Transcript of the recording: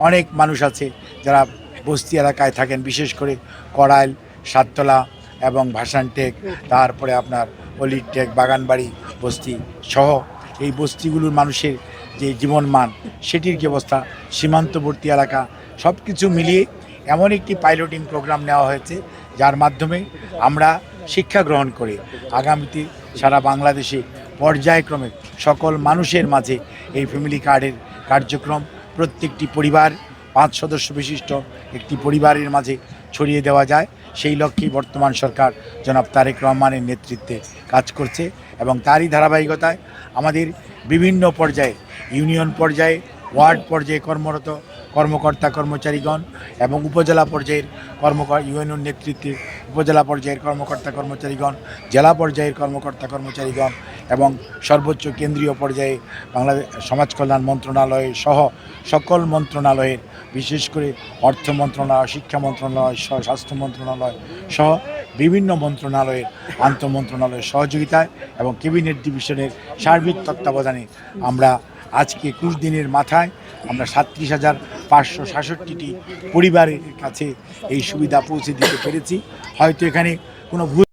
অনেক মানুষ আছে যারা বস্তি এলাকায় থাকেন, বিশেষ করে কড়াইল, সাততলা এবং ভাসানটেক, তারপরে আপনার অলিটেক, বাগানবাড়ি বস্তি সহ এই বস্তিগুলোর মানুষের যে জীবনমান, সেটির কি অবস্থা, সীমান্তবর্তী এলাকা, সব কিছু মিলিয়ে এমন একটি পাইলটিং প্রোগ্রাম নেওয়া হয়েছে যার মাধ্যমে আমরা শিক্ষা গ্রহণ করে আগামীতে সারা বাংলাদেশে পর্যায়ক্রমে সকল মানুষের মাঝে এই ফ্যামিলি কার্ডের কার্যক্রম প্রত্যেকটি পরিবার 5 সদস্য বিশিষ্ট একটি পরিবারের মাঝে ছড়িয়ে দেওয়া যায়, সেই লক্ষ্যেই বর্তমান সরকার জনাব তারেক রহমানের নেতৃত্বে কাজ করছে। এবং তারই ধারাবাহিকতায় আমাদের বিভিন্ন পর্যায়ে, ইউনিয়ন পর্যায়ে, ওয়ার্ড পর্যায়ে কর্মরত কর্মকর্তা কর্মচারীগণ এবং উপজেলা পর্যায়ের ইউনিয়ন নেতৃত্বে উপজেলা পর্যায়ের কর্মকর্তা কর্মচারীগণ, জেলা পর্যায়ের কর্মকর্তা কর্মচারীগণ এবং সর্বোচ্চ কেন্দ্রীয় পর্যায়ে বাংলাদেশ সমাজ কল্যাণ মন্ত্রণালয় সহ সকল মন্ত্রণালয়ের, বিশেষ করে অর্থ মন্ত্রণালয়, শিক্ষা মন্ত্রণালয়, স্বাস্থ্য মন্ত্রণালয় সহ বিভিন্ন মন্ত্রণালয়ের আন্তঃমন্ত্রণালয়ের সহযোগিতায় এবং ক্যাবিনেট ডিভিশনের সার্বিক তত্ত্বাবধানে আমরা আজকে 21 দিনের মাথায় আমরা 37,566টি পরিবারের কাছে এই সুবিধা পৌঁছে দিতে পেরেছি। হয়তো এখানে কোনো ভুল